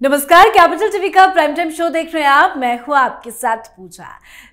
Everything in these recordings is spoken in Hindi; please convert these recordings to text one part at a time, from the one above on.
नमस्कार, कैपिटल टीवी का प्राइम टाइम शो देख रहे हैं आप। मैं हूं आपके साथ पूजा।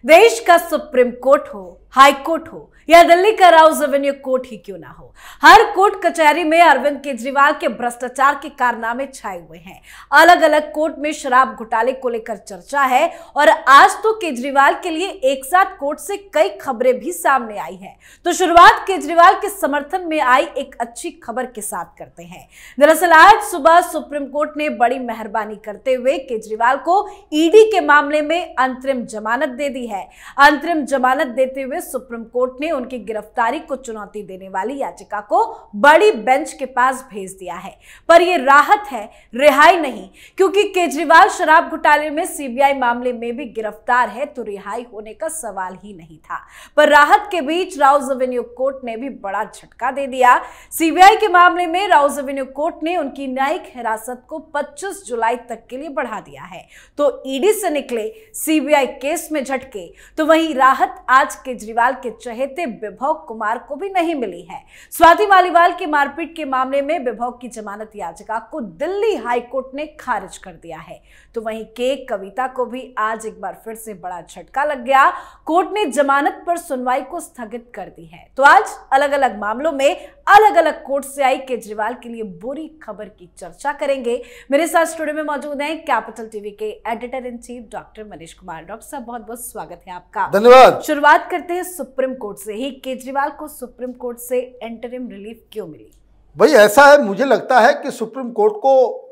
देश का सुप्रीम कोर्ट हो, हाई कोर्ट हो या दिल्ली का राउज एवेन्यू कोर्ट ही क्यों ना हो, हर कोर्ट कचहरी में अरविंद केजरीवाल के भ्रष्टाचार के कारनामे छाए हुए हैं। अलग अलग कोर्ट में शराब घोटाले को लेकर चर्चा है और आज तो केजरीवाल के लिए एक साथ कोर्ट से कई खबरें भी सामने आई हैं। तो शुरुआत केजरीवाल के समर्थन में आई एक अच्छी खबर के साथ करते हैं। दरअसल आज सुबह सुप्रीम कोर्ट ने बड़ी मेहरबानी करते हुए केजरीवाल को ईडी के मामले में अंतरिम जमानत दे दी है। अंतरिम जमानत देते हुए सुप्रीम कोर्ट ने उनकी गिरफ्तारी को चुनौती देने वाली याचिका को बड़ी बेंच के पास भेज दिया है। पर यह राहत है, रिहाई नहीं, क्योंकि केजरीवाल शराब घोटाले में सीबीआई मामले में भी गिरफ्तार है तो रिहाई होने का सवाल ही नहीं था। पर राहत के बीच राउज एवेन्यू कोर्ट ने भी बड़ा झटका दे दिया। सीबीआई के मामले में राउज एवेन्यू कोर्ट ने उनकी न्यायिक हिरासत को 25 जुलाई तक के लिए बढ़ा दिया है। तो ईडी से निकले सीबीआई केस में झटके, तो वहीं राहत आज केजरीवाल के चहेते विभव कुमार को भी नहीं मिली है। स्वाति मालीवाल की मारपीट के मामले में विभव की जमानत याचिका को दिल्ली हाई कोर्ट ने खारिज कर दिया है। तो वहीं के कविता को भी आज एक बार फिर से बड़ा झटका लग गया। कोर्ट ने जमानत पर सुनवाई को स्थगित कर दी है। तो आज अलग अलग मामलों में अलग अलग कोर्ट से आई केजरीवाल के लिए बुरी खबर की चर्चा करेंगे। मेरे साथ स्टूडियो में मौजूद हैं कैपिटल टीवी के editor in chief doctor Manish Kumar. Doctor साहब, बहुत बहुत स्वागत है आपका। धन्यवाद। शुरुआत करते हैं सुप्रीम कोर्ट से ही। केजरीवाल को सुप्रीम कोर्ट से इंटरिम रिलीफ क्यों मिली? भाई ऐसा है, मुझे लगता है कि सुप्रीम कोर्ट को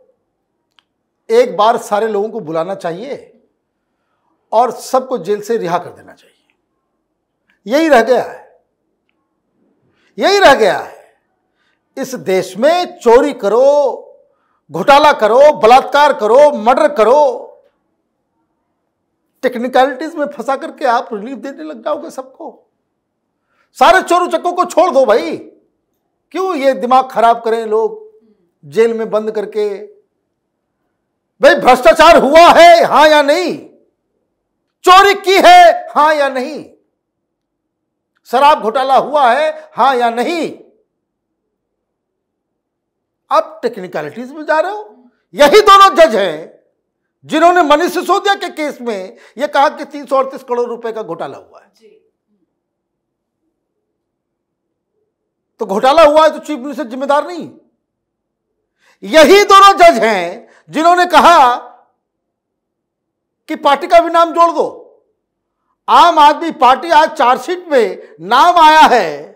एक बार सारे लोगों को बुलाना चाहिए और सबको जेल से रिहा कर देना चाहिए। यही रह गया है, यही रह गया है। इस देश में चोरी करो, घोटाला करो, बलात्कार करो, मर्डर करो, टेक्निकलिटीज में फंसा करके आप रिलीफ देने लग जाओगे सबको। सारे चोरों चक्कों को छोड़ दो भाई। क्यों ये दिमाग खराब करें लोग जेल में बंद करके? भाई भ्रष्टाचार हुआ है, हां या नहीं? चोरी की है, हां या नहीं? शराब घोटाला हुआ है, हां या नहीं? आप टेक्निकलिटीज में जा रहे हो। यही दोनों जज हैं जिन्होंने मनीष सिसोदिया के केस में यह कहा कि 338 करोड़ रुपए का घोटाला हुआ है। तो घोटाला हुआ है तो चीफ मिनिस्टर जिम्मेदार नहीं। यही दोनों जज हैं जिन्होंने कहा कि पार्टी का भी नाम जोड़ दो। आम आदमी पार्टी आज चार्जशीट में नाम आया है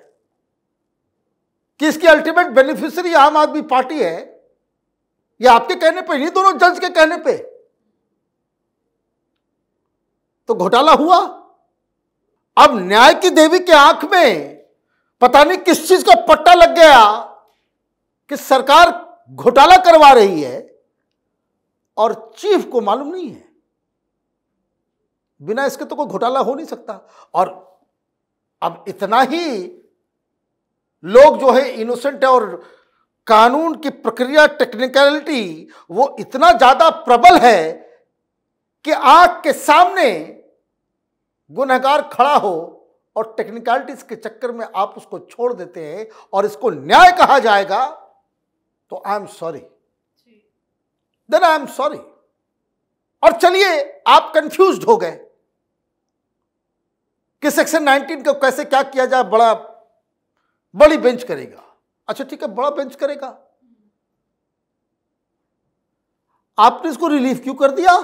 कि इसकी अल्टीमेट बेनिफिशियरी आम आदमी पार्टी है। यह आपके कहने पे, इन्हीं दोनों जज के कहने पे। तो घोटाला हुआ। अब न्याय की देवी के आंख में पता नहीं किस चीज का पट्टा लग गया कि सरकार घोटाला करवा रही है और चीफ को मालूम नहीं है। बिना इसके तो कोई घोटाला हो नहीं सकता। और अब इतना ही लोग जो है इनोसेंट है और कानून की प्रक्रिया टेक्निकलिटी वो इतना ज्यादा प्रबल है कि आंख के सामने गुनहगार खड़ा हो और टेक्निकलिटीज के चक्कर में आप उसको छोड़ देते हैं और इसको न्याय कहा जाएगा, तो I am sorry, then I am sorry. और चलिए आप कंफ्यूज्ड हो गए कि सेक्शन 19 को कैसे क्या किया जाए, बड़ी बेंच करेगा। अच्छा ठीक है, बड़ा बेंच करेगा। आपने इसको रिलीफ क्यों कर दिया?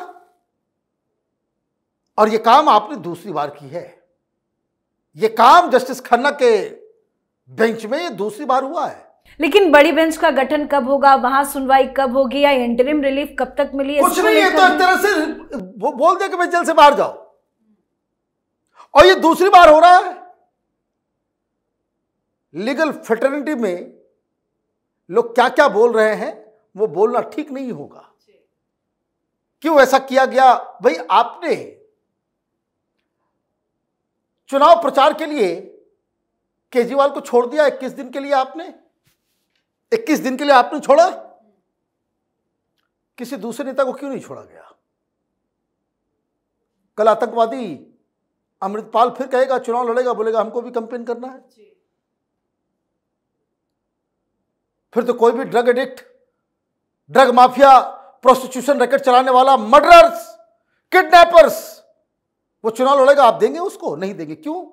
और यह काम आपने दूसरी बार की है। यह काम जस्टिस खन्ना के बेंच में ये दूसरी बार हुआ है। लेकिन बड़ी बेंच का गठन कब होगा, वहां सुनवाई कब होगी या इंटरिम रिलीफ कब तक मिली? कुछ नहीं है, तो एक तरह से वो बोल दे कि मैं जेल से बाहर जाओ। और ये दूसरी बार हो रहा है। लीगल फ्रेटर्निटी में लोग क्या क्या बोल रहे हैं वो बोलना ठीक नहीं होगा। क्यों ऐसा किया गया? भाई आपने चुनाव प्रचार के लिए केजरीवाल को छोड़ दिया 21 दिन के लिए। आपने 21 दिन के लिए आपने छोड़ा। किसी दूसरे नेता को क्यों नहीं छोड़ा गया? कल आतंकवादी अमृतपाल फिर कहेगा चुनाव लड़ेगा, बोलेगा हमको भी कैंपेन करना है। फिर तो कोई भी drug addict, drug mafia prostitution racket चलाने वाला, मर्डरर्स, किडनैपर्स, वो चुनाव लड़ेगा, आप देंगे उसको? नहीं देंगे। क्यों?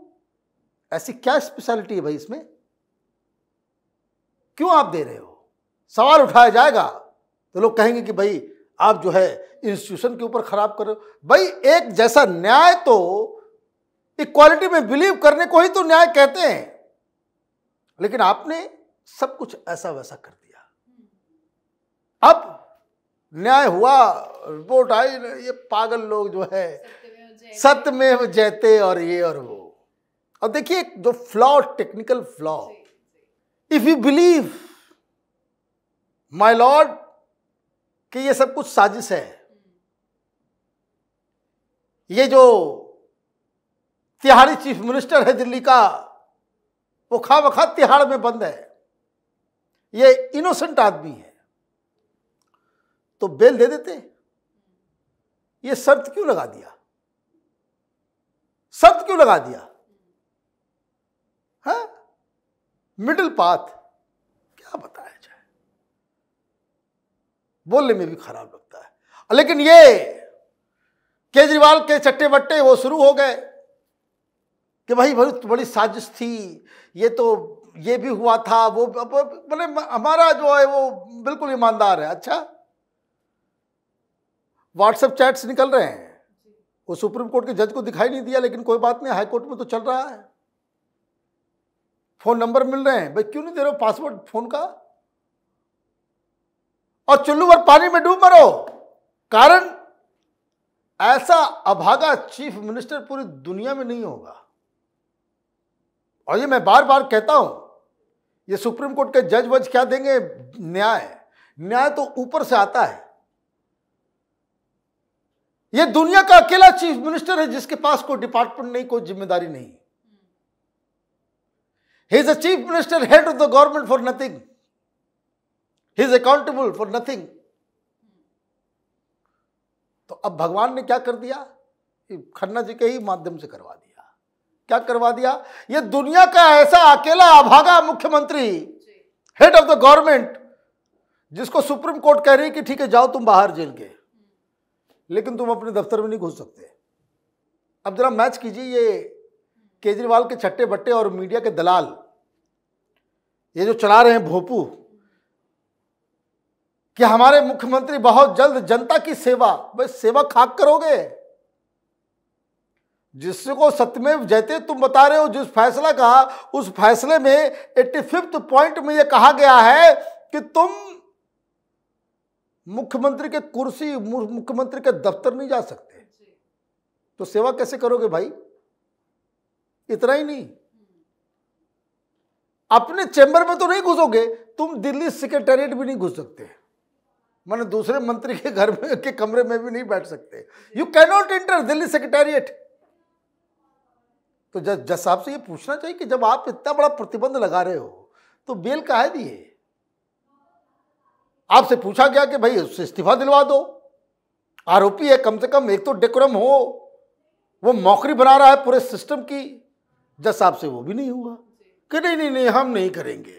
ऐसी क्या स्पेशलिटी है भाई इसमें? क्यों आप दे रहे हो? सवाल उठाया जाएगा तो लोग कहेंगे कि भाई आप जो है इंस्टीट्यूशन के ऊपर खराब कर रहे हो। भाई एक जैसा न्याय तो इक्वालिटी में बिलीव करने को ही तो न्याय कहते हैं, लेकिन आपने सब कुछ ऐसा वैसा कर दिया। अब न्याय हुआ, रिपोर्ट आई, ये पागल लोग जो है सत्यमेव जयते और ये और वो। और देखिए जो flaw, technical flaw, if you believe my Lord कि ये सब कुछ साजिश है, ये जो तिहाड़ी चीफ मिनिस्टर है दिल्ली का, वो खामखा तिहाड़ में बंद है, ये इनोसेंट आदमी है, तो बेल दे देते। ये शर्त क्यों लगा दिया? शर्त क्यों लगा दिया? हाँ, मिडिल पाथ, क्या बताया जाए, बोलने में भी खराब लगता है। लेकिन ये केजरीवाल के चट्टे बट्टे वो शुरू हो गए कि भाई बहुत बड़ी साजिश थी, ये तो ये भी हुआ था, वो बोले हमारा जो है वो बिल्कुल ईमानदार है। अच्छा, व्हाट्सएप चैट्स निकल रहे हैं, वो सुप्रीम कोर्ट के जज को दिखाई नहीं दिया, लेकिन कोई बात नहीं, हाई कोर्ट में तो चल रहा है। फोन नंबर मिल रहे हैं, भाई क्यों नहीं दे रहे हो पासवर्ड फोन का? और चुल्लू भर पानी में डूब मरो। कारण ऐसा अभागा चीफ मिनिस्टर पूरी दुनिया में नहीं होगा। और ये मैं बार बार कहता हूं, ये सुप्रीम कोर्ट के जज वज क्या देंगे? न्याय तो ऊपर से आता है। ये दुनिया का अकेला चीफ मिनिस्टर है जिसके पास कोई डिपार्टमेंट नहीं, कोई जिम्मेदारी नहीं। He is a chief minister, head of the government for nothing. He is accountable for nothing. तो अब भगवान ने क्या कर दिया? खन्ना जी के ही माध्यम से करवा दिया। क्या करवा दिया? ये दुनिया का ऐसा अकेला अभागा मुख्यमंत्री, हेड ऑफ द गवर्नमेंट, जिसको सुप्रीम कोर्ट कह रही है कि ठीक है जाओ तुम बाहर जेल के, लेकिन तुम अपने दफ्तर में नहीं घुस सकते। अब जरा मैच कीजिए ये केजरीवाल के छट्टे बट्टे और मीडिया के दलाल, ये जो चला रहे हैं भोपू कि हमारे मुख्यमंत्री बहुत जल्द जनता की सेवा। भाई सेवा खाक करोगे? जिसको सत्यमेव जयते तुम बता रहे हो, जिस फैसला कहा, उस फैसले में 85th पॉइंट में यह कहा गया है कि तुम मुख्यमंत्री के कुर्सी, मुख्यमंत्री के दफ्तर नहीं जा सकते, तो सेवा कैसे करोगे भाई? इतना ही नहीं, अपने चेंबर में तो नहीं घुसोगे, तुम दिल्ली सेक्रेटेरिएट भी नहीं घुस सकते, माने दूसरे मंत्री के घर में के कमरे में भी नहीं बैठ सकते। You can not enter Delhi secretariat. तो जज साहब से ये पूछना चाहिए कि जब आप इतना बड़ा प्रतिबंध लगा रहे हो तो बेल काहे दिए? आपसे पूछा गया कि भाई उससे इस्तीफा दिलवा दो, आरोपी है, कम से कम एक तो डेकोरम हो, वो मौकरी बना रहा है पूरे सिस्टम की। जज साहब से वो भी नहीं हुआ कि नहीं हम नहीं करेंगे,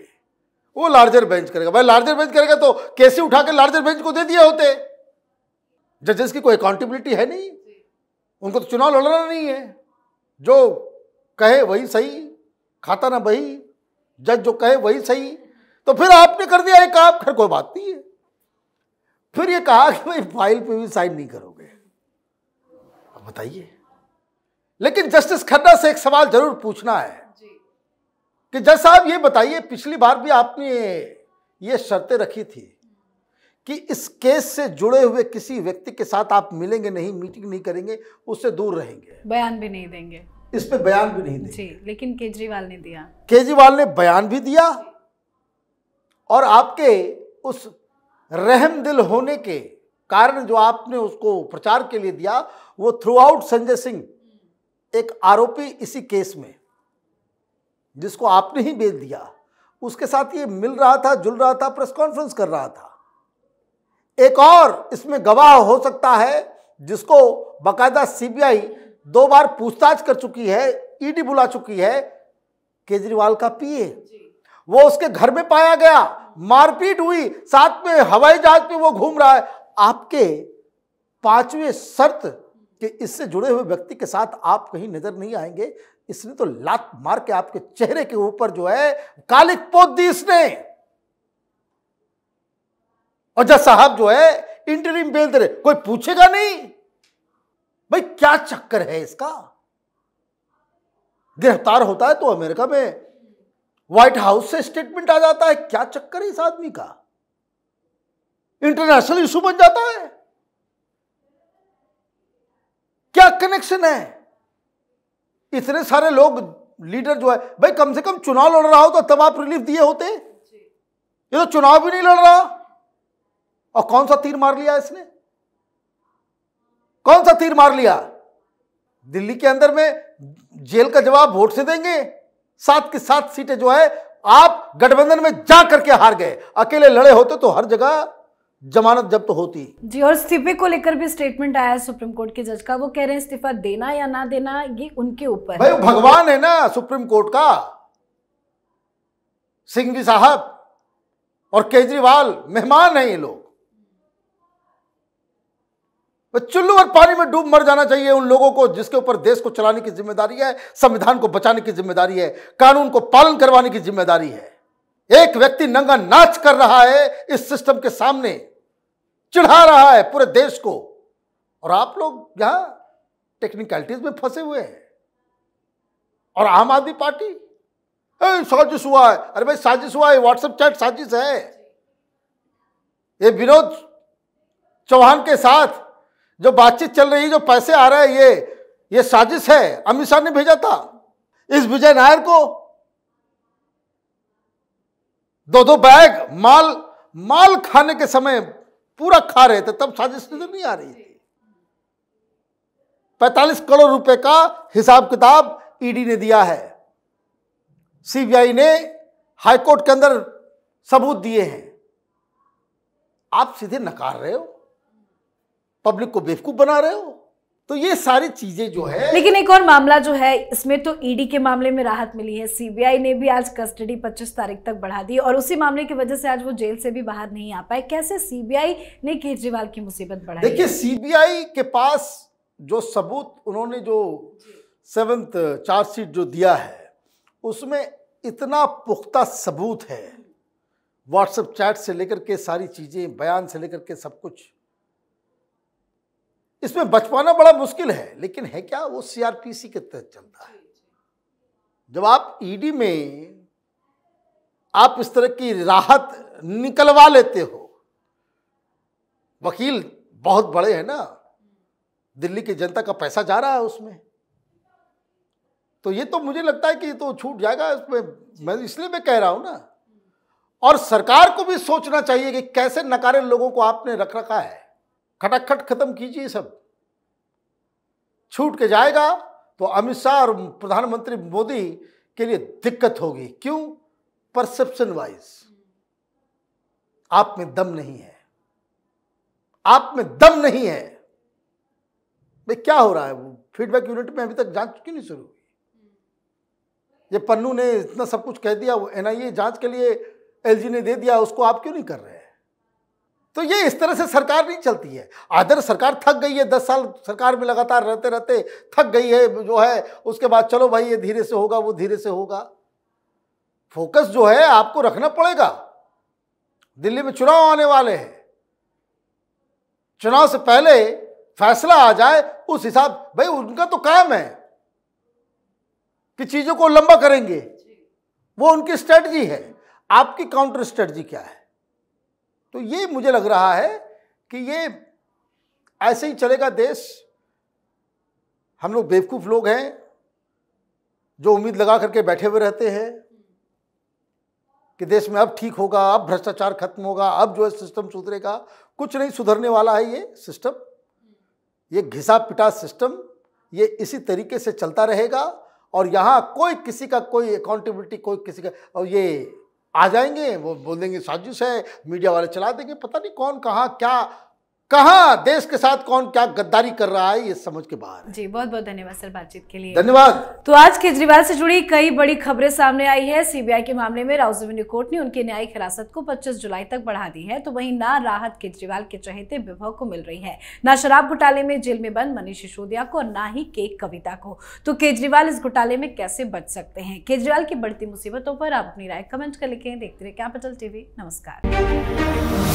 वो लार्जर बेंच करेगा। भाई लार्जर बेंच करेगा तो कैसे उठा के लार्जर बेंच को दे दिए होते? जजेस की कोई अकाउंटेबिलिटी है नहीं, उनको तो चुनाव लड़ना नहीं है, जो कहे वही सही, खाता ना वही, जज जो कहे वही सही। तो फिर आपने कर दिया एक काम, खैर कोई बात नहीं है। फिर ये कहा कि भाई फाइल पे भी साइन नहीं करोगे। अब बताइए, लेकिन जस्टिस खन्ना से एक सवाल जरूर पूछना है कि जज साहब ये बताइए, पिछली बार भी आपने ये शर्तें रखी थी कि इस केस से जुड़े हुए किसी व्यक्ति के साथ आप मिलेंगे नहीं, मीटिंग नहीं करेंगे, उससे दूर रहेंगे, बयान भी नहीं देंगे, इस पे बयान भी नहीं देंगे जी। लेकिन केजरीवाल ने दिया, केजरीवाल ने बयान भी दिया, और आपके उस रहमदिल होने के कारण जो आपने उसको प्रचार के लिए दिया, वो थ्रू आउट संजय सिंह, एक आरोपी इसी केस में, जिसको आपने ही बेल दिया, उसके साथ ये मिल रहा था, जुल रहा था, प्रेस कॉन्फ्रेंस कर रहा था। एक और इसमें गवाह हो सकता है जिसको बाकायदा सीबीआई 2 बार पूछताछ कर चुकी है, ईडी बुला चुकी है, केजरीवाल का पीए। वो उसके घर में पाया गया, मारपीट हुई, साथ में हवाई जहाज पे वो घूम रहा है, आपके 5वें शर्त कि इससे जुड़े हुए व्यक्ति के साथ आप कहीं नजर नहीं आएंगे, इसने तो लात मार के आपके चेहरे के ऊपर जो है कालिक पोत दी इसने। और जज साहब जो है इंटरिम बेल दे रहे, कोई पूछेगा नहीं। भाई क्या चक्कर है इसका? गिरफ्तार होता है तो अमेरिका में व्हाइट हाउस से स्टेटमेंट आ जाता है। क्या चक्कर है इस आदमी का? इंटरनेशनल इशू बन जाता है। क्या कनेक्शन है? इतने सारे लोग लीडर जो है, भाई कम से कम चुनाव लड़ रहा हो तो तब आप रिलीफ दिए होते। ये तो चुनाव भी नहीं लड़ रहा। और कौन सा तीर मार लिया इसने? कौन सा तीर मार लिया? दिल्ली के अंदर में जेल का जवाब वोट से देंगे। 7 की 7 सीटें जो है आप गठबंधन में जा करके हार गए। अकेले लड़े होते तो हर जगह जमानत जब्त होती जी। और इस्तीफे को लेकर भी स्टेटमेंट आया है सुप्रीम कोर्ट के जज का। वो कह रहे हैं इस्तीफा देना या ना देना ये उनके ऊपर भाई, भगवान है ना सुप्रीम कोर्ट का। सिंघवी साहब और केजरीवाल मेहमान हैं ये लोग। चुल्लू और पानी में डूब मर जाना चाहिए उन लोगों को जिसके ऊपर देश को चलाने की जिम्मेदारी है, संविधान को बचाने की जिम्मेदारी है, कानून को पालन करवाने की जिम्मेदारी है। एक व्यक्ति नंगा नाच कर रहा है इस सिस्टम के सामने, चिढ़ा रहा है पूरे देश को, और आप लोग यहां टेक्निकलिटीज में फंसे हुए हैं। और आम आदमी पार्टी साजिश हुआ है। अरे भाई साजिश हुआ है, व्हाट्सएप चैट साजिश है। ये विनोद चौहान के साथ जो बातचीत चल रही है, जो पैसे आ रहे हैं, ये साजिश है। अमित शाह ने भेजा था इस विजय नायर को 2-2 बैग माल खाने के समय पूरा खा रहे थे, तब साजिश नजर नहीं आ रही थी। 45 करोड़ रुपए का हिसाब किताब ईडी ने दिया है। सीबीआई ने हाईकोर्ट के अंदर सबूत दिए हैं। आप सीधे नकार रहे हो, पब्लिक को बेवकूफ बना रहे हो। तो ये सारी चीजें जो है। लेकिन एक और मामला जो है इसमें तो ईडी के मामले में राहत मिली है। सीबीआई ने भी आज कस्टडी 25 तारीख तक बढ़ा दी और उसी मामले की वजह से आज वो जेल से भी बाहर नहीं आ पाए। कैसे सीबीआई ने केजरीवाल की मुसीबत बढ़ाई? देखिए, सीबीआई के पास जो सबूत उन्होंने जो 7th चार्जशीट जो दिया है उसमें इतना पुख्ता सबूत है, व्हाट्सएप चैट से लेकर के सारी चीजें, बयान से लेकर के सब कुछ, इसमें बच पाना बड़ा मुश्किल है। लेकिन है क्या, वो सीआरपीसी के तहत चलता है। जब आप ईडी में आप इस तरह की राहत निकलवा लेते हो, वकील बहुत बड़े हैं ना, दिल्ली की जनता का पैसा जा रहा है उसमें, तो ये तो मुझे लगता है कि ये तो छूट जाएगा इसमें। मैं इसलिए मैं कह रहा हूं ना। और सरकार को भी सोचना चाहिए कि कैसे नकारे लोगों को आपने रख रखा है। खटाखट खत्म कीजिए, सब छूट के जाएगा तो अमित शाह और प्रधानमंत्री मोदी के लिए दिक्कत होगी। क्यों? परसेप्शन वाइज आप में दम नहीं है, आप में दम नहीं है। भाई क्या हो रहा है? वो फीडबैक यूनिट में अभी तक जांच क्यों नहीं शुरू हुई? ये पन्नू ने इतना सब कुछ कह दिया, वो एनआईए जांच के लिए एलजी ने दे दिया, उसको आप क्यों नहीं कर रहे हैं? तो ये इस तरह से सरकार नहीं चलती है। आदर सरकार थक गई है, 10 साल सरकार में लगातार रहते रहते थक गई है जो है। उसके बाद चलो भाई ये धीरे से होगा, वो धीरे से होगा। फोकस जो है आपको रखना पड़ेगा। दिल्ली में चुनाव आने वाले हैं, चुनाव से पहले फैसला आ जाए उस हिसाब। भाई उनका तो काम है कि चीजों को लंबा करेंगे, वो उनकी स्ट्रेटजी है। आपकी काउंटर स्ट्रेटजी क्या है? तो ये मुझे लग रहा है कि ये ऐसे ही चलेगा देश। हम लोग बेवकूफ लोग हैं जो उम्मीद लगा करके बैठे हुए रहते हैं कि देश में अब ठीक होगा, अब भ्रष्टाचार खत्म होगा, अब जो है सिस्टम सुधरेगा। कुछ नहीं सुधरने वाला है ये सिस्टम। ये घिसा पिटा सिस्टम ये इसी तरीके से चलता रहेगा। और यहाँ कोई किसी का कोई अकाउंटेबिलिटी, कोई किसी का, और ये आ जाएंगे वो बोल देंगे साजिश है, मीडिया वाले चला देंगे, पता नहीं कौन कहाँ क्या कहां देश के साथ कौन क्या गद्दारी कर रहा है, ये समझ के बाहर। जी बहुत बहुत धन्यवाद सर बातचीत के लिए। धन्यवाद। तो आज केजरीवाल से जुड़ी कई बड़ी खबरें सामने आई है। सीबीआई के मामले में राउज एवेन्यू कोर्ट ने उनकी न्यायिक हिरासत को 25 जुलाई तक बढ़ा दी है। तो वहीं ना राहत केजरीवाल के चहेते विभव को मिल रही है, ना शराब घोटाले में जेल में बंद मनीष सिसोदिया को, और ना ही केक कविता को। तो केजरीवाल इस घोटाले में कैसे बच सकते हैं? केजरीवाल की बढ़ती मुसीबतों पर आप अपनी राय कमेंट कर लिखें। देखते रहिए कैपिटल टीवी। नमस्कार।